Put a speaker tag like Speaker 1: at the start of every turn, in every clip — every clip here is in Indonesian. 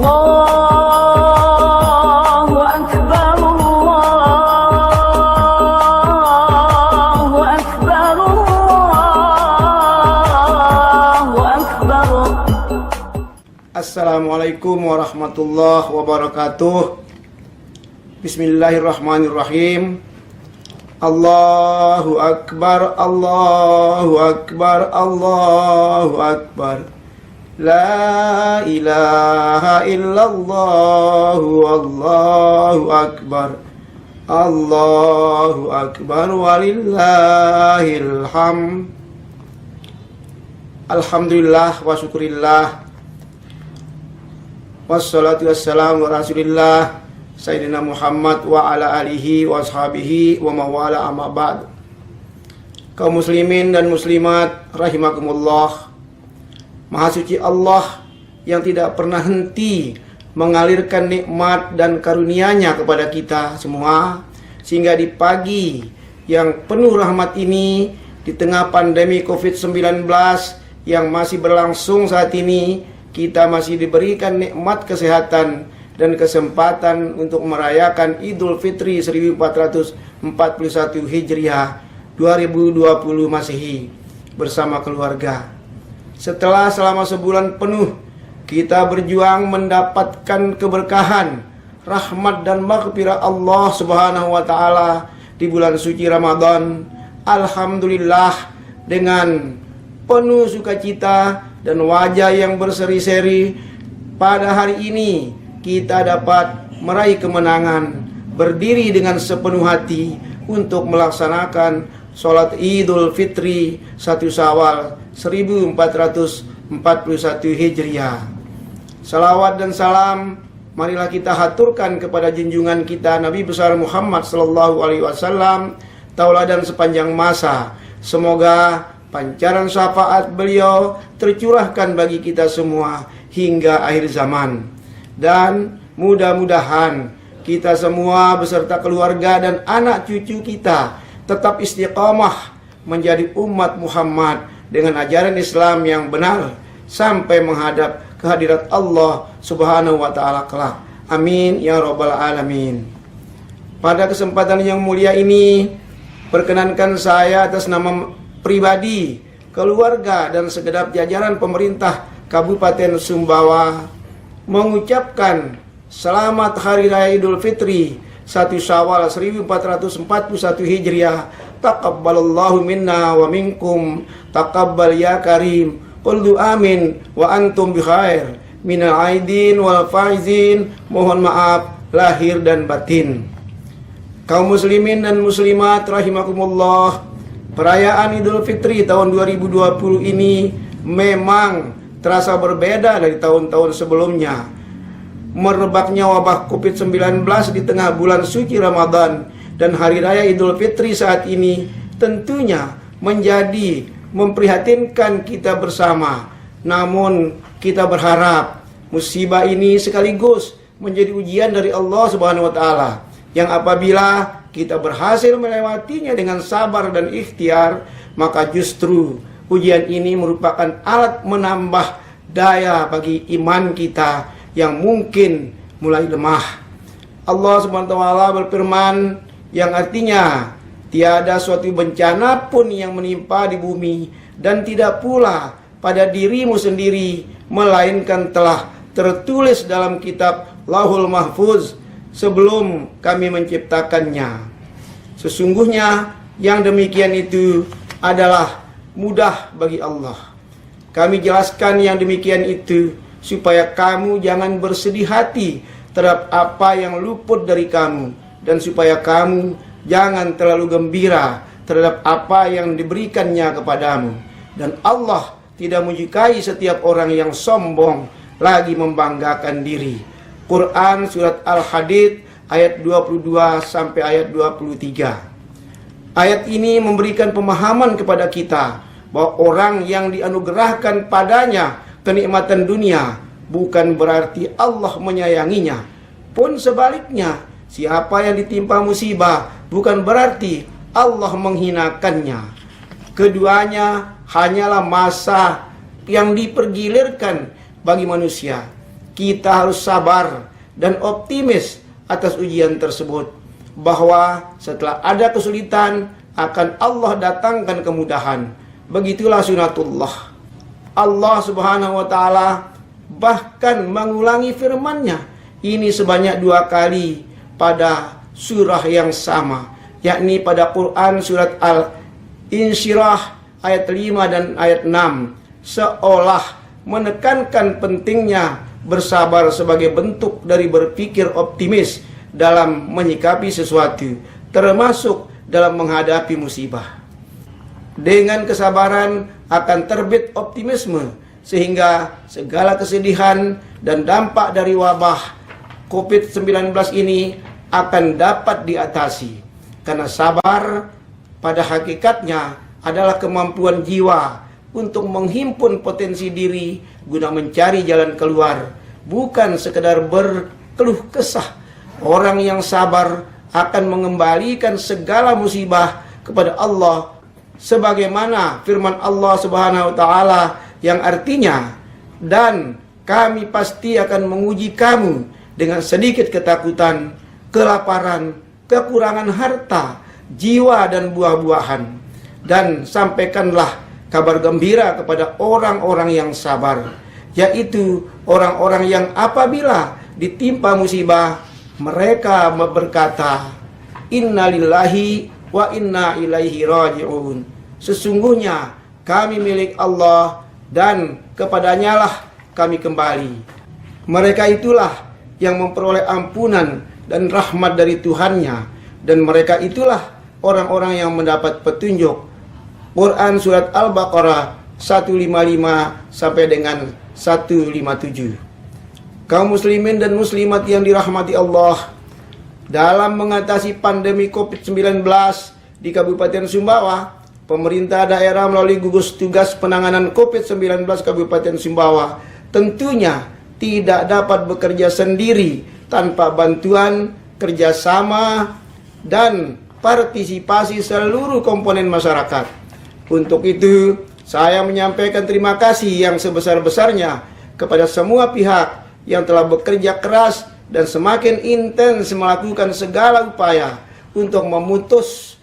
Speaker 1: Allahu Akbar, Allahu Akbar, Allahu Akbar.
Speaker 2: Assalamualaikum warahmatullahi wabarakatuh. Bismillahirrahmanirrahim. Allahu Akbar, Allahu Akbar, Allahu Akbar. La ilaha illallah, Allahu Akbar. Allahu Akbar walillahil hamd. Alhamdulillah wa syukurillah. Wassalatu wassalamu ala Rasulillah Sayyidina Muhammad wa ala alihi wa ashabihi wa mawala amma ba'd. Kaum muslimin dan muslimat rahimakumullah. Maha suci Allah yang tidak pernah henti mengalirkan nikmat dan karunia-Nya kepada kita semua, sehingga di pagi yang penuh rahmat ini, di tengah pandemi COVID-19 yang masih berlangsung saat ini, kita masih diberikan nikmat kesehatan dan kesempatan untuk merayakan Idul Fitri 1441 Hijriah 2020 Masehi bersama keluarga. Setelah selama sebulan penuh kita berjuang mendapatkan keberkahan, rahmat dan maghfirah Allah Subhanahu wa taala di bulan suci Ramadan, alhamdulillah dengan penuh sukacita dan wajah yang berseri-seri, pada hari ini kita dapat meraih kemenangan, berdiri dengan sepenuh hati untuk melaksanakan sholat Idul Fitri 1 Syawal 1441 Hijriah. Salawat dan salam marilah kita haturkan kepada junjungan kita Nabi besar Muhammad sallallahu alaihi wasallam, tauladan sepanjang masa. Semoga pancaran syafaat beliau tercurahkan bagi kita semua hingga akhir zaman. Dan mudah-mudahan kita semua beserta keluarga dan anak cucu kita tetap istiqamah menjadi umat Muhammad dengan ajaran Islam yang benar sampai menghadap kehadirat Allah Subhanahu wa taala kelak. Amin ya rabbal alamin. Pada kesempatan yang mulia ini, perkenankan saya atas nama pribadi, keluarga dan segenap jajaran pemerintah Kabupaten Sumbawa mengucapkan selamat Hari Raya Idul Fitri 1 Syawal 1441 Hijriah. Taqabbalallahu minna wa minkum, taqabbal ya karim. Qul amin wa antum bi khair. Minal aidin wal faizin. Mohon maaf lahir dan batin. Kaum muslimin dan muslimat rahimakumullah, perayaan Idul Fitri tahun 2020 ini memang terasa berbeda dari tahun-tahun sebelumnya. Merebaknya wabah COVID-19 di tengah bulan suci Ramadan dan Hari Raya Idul Fitri saat ini tentunya menjadi memprihatinkan kita bersama. Namun kita berharap musibah ini sekaligus menjadi ujian dari Allah Subhanahu wa taala, yang apabila kita berhasil melewatinya dengan sabar dan ikhtiar, maka justru ujian ini merupakan alat menambah daya bagi iman kita yang mungkin mulai lemah. Allah Subhanahu wa taala berfirman yang artinya, tiada suatu bencana pun yang menimpa di bumi dan tidak pula pada dirimu sendiri, melainkan telah tertulis dalam kitab Lauhul Mahfuz sebelum kami menciptakannya. Sesungguhnya yang demikian itu adalah mudah bagi Allah. Kami jelaskan yang demikian itu supaya kamu jangan bersedih hati terhadap apa yang luput dari kamu, dan supaya kamu jangan terlalu gembira terhadap apa yang diberikannya kepadamu. Dan Allah tidak menyukai setiap orang yang sombong lagi membanggakan diri. Quran surat Al-Hadid ayat 22 sampai ayat 23. Ayat ini memberikan pemahaman kepada kita bahwa orang yang dianugerahkan padanya kenikmatan dunia bukan berarti Allah menyayanginya. Pun sebaliknya, siapa yang ditimpa musibah bukan berarti Allah menghinakannya. Keduanya hanyalah masa yang dipergilirkan bagi manusia. kita harus sabar dan optimis atas ujian tersebut, bahwa setelah ada kesulitan akan Allah datangkan kemudahan. Begitulah sunatullah. Allah Subhanahu wa taala bahkan mengulangi firman-Nya ini sebanyak 2 kali pada surah yang sama, yakni pada Quran surat Al-Insyirah ayat 5 dan ayat 6, seolah menekankan pentingnya bersabar sebagai bentuk dari berpikir optimis dalam menyikapi sesuatu, termasuk dalam menghadapi musibah. Dengan kesabaran akan terbit optimisme, sehingga segala kesedihan dan dampak dari wabah COVID-19 ini akan dapat diatasi. Karena sabar pada hakikatnya adalah kemampuan jiwa untuk menghimpun potensi diri guna mencari jalan keluar, bukan sekedar berkeluh kesah. Orang yang sabar akan mengembalikan segala musibah kepada Allah, sebagaimana firman Allah Subhanahu wa taala yang artinya, dan kami pasti akan menguji kamu dengan sedikit ketakutan, kelaparan, kekurangan harta, jiwa dan buah-buahan, dan sampaikanlah kabar gembira kepada orang-orang yang sabar, yaitu orang-orang yang apabila ditimpa musibah mereka berkata, innalillahi wa inna ilaihi raji'un. Sesungguhnya kami milik Allah dan kepadanya lah kami kembali. Mereka itulah yang memperoleh ampunan dan rahmat dari Tuhannya, dan mereka itulah orang-orang yang mendapat petunjuk. Quran surat Al-Baqarah 155 sampai dengan 157. Kaum muslimin dan muslimat yang dirahmati Allah, dalam mengatasi pandemi COVID-19 di Kabupaten Sumbawa, pemerintah daerah melalui gugus tugas penanganan COVID-19 Kabupaten Sumbawa tentunya tidak dapat bekerja sendiri tanpa bantuan, kerjasama, dan partisipasi seluruh komponen masyarakat. Untuk itu, saya menyampaikan terima kasih yang sebesar-besarnya kepada semua pihak yang telah bekerja keras dan semakin intens melakukan segala upaya untuk memutus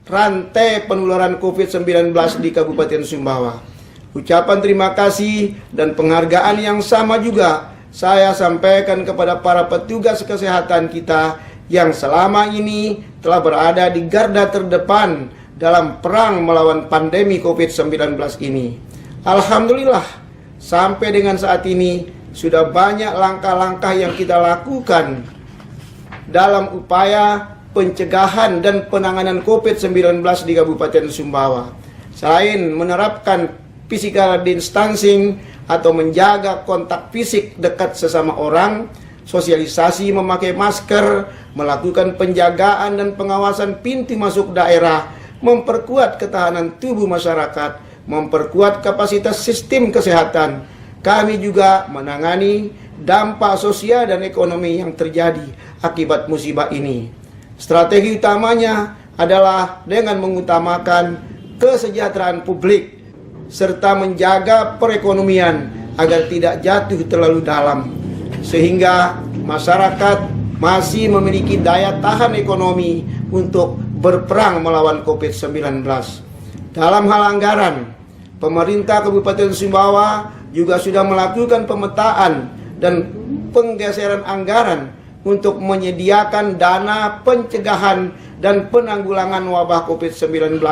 Speaker 2: rantai penularan COVID-19 di Kabupaten Sumbawa. Ucapan terima kasih dan penghargaan yang sama juga saya sampaikan kepada para petugas kesehatan kita yang selama ini telah berada di garda terdepan dalam perang melawan pandemi COVID-19 ini. Alhamdulillah, sampai dengan saat ini sudah banyak langkah-langkah yang kita lakukan dalam upaya pencegahan dan penanganan COVID-19 di Kabupaten Sumbawa. Selain menerapkan physical distancing atau menjaga kontak fisik dekat sesama orang, sosialisasi memakai masker, melakukan penjagaan dan pengawasan pintu masuk daerah, memperkuat ketahanan tubuh masyarakat, memperkuat kapasitas sistem kesehatan. Kami juga menangani dampak sosial dan ekonomi yang terjadi akibat musibah ini. Strategi utamanya adalah dengan mengutamakan kesejahteraan publik serta menjaga perekonomian agar tidak jatuh terlalu dalam, sehingga masyarakat masih memiliki daya tahan ekonomi untuk berperang melawan COVID-19. Dalam hal anggaran, pemerintah Kabupaten Sumbawa juga sudah melakukan pemetaan dan penggeseran anggaran untuk menyediakan dana pencegahan dan penanggulangan wabah COVID-19,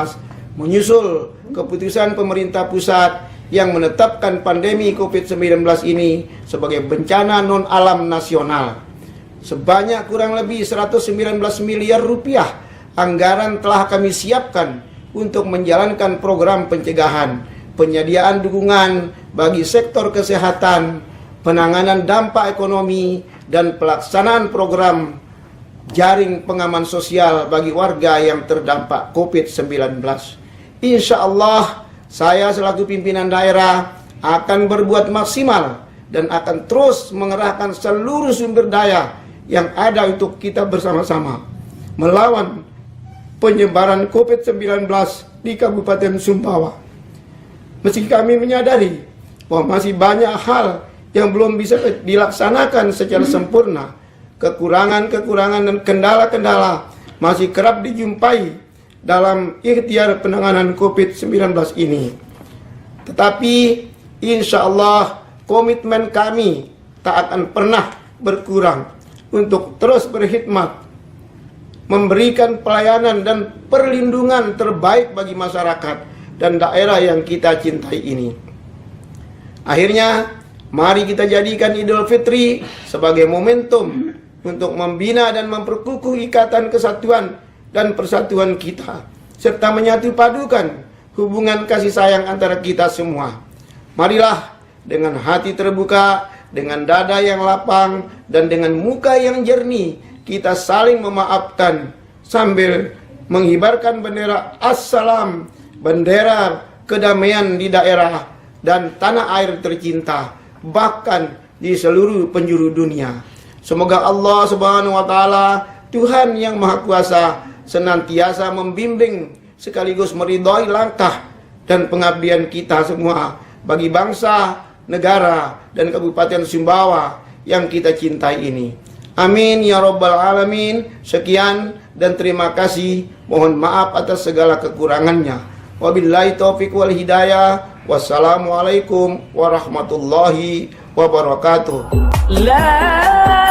Speaker 2: menyusul keputusan pemerintah pusat yang menetapkan pandemi COVID-19 ini sebagai bencana non-alam nasional. Sebanyak kurang lebih 119 miliar rupiah anggaran telah kami siapkan untuk menjalankan program pencegahan, penyediaan dukungan bagi sektor kesehatan, penanganan dampak ekonomi, dan pelaksanaan program jaring pengaman sosial bagi warga yang terdampak COVID-19. Insya Allah, saya selaku pimpinan daerah akan berbuat maksimal dan akan terus mengerahkan seluruh sumber daya yang ada untuk kita bersama-sama melawan penyebaran COVID-19 di Kabupaten Sumbawa. Meski kami menyadari bahwa masih banyak hal yang belum bisa dilaksanakan secara sempurna. Kekurangan-kekurangan dan kendala-kendala masih kerap dijumpai dalam ikhtiar penanganan COVID-19 ini. Tetapi insya Allah komitmen kami tak akan pernah berkurang untuk terus berkhidmat, memberikan pelayanan dan perlindungan terbaik bagi masyarakat dan daerah yang kita cintai ini. Akhirnya, mari kita jadikan Idul Fitri sebagai momentum untuk membina dan memperkukuh ikatan kesatuan dan persatuan kita, serta menyatu padukan hubungan kasih sayang antara kita semua. Marilah dengan hati terbuka, dengan dada yang lapang, dan dengan muka yang jernih, kita saling memaafkan sambil menghibarkan bendera Assalam, bendera kedamaian di daerah dan tanah air tercinta, bahkan di seluruh penjuru dunia. Semoga Allah Subhanahu wa Ta'ala, Tuhan yang Maha Kuasa, senantiasa membimbing sekaligus meridhai langkah dan pengabdian kita semua bagi bangsa, negara, dan Kabupaten Sumbawa yang kita cintai ini. Amin ya Rabbal Alamin. Sekian dan terima kasih. Mohon maaf atas segala kekurangannya. Wabillahi taufiq wal hidayah. Wassalamualaikum warahmatullahi wabarakatuh.
Speaker 1: لا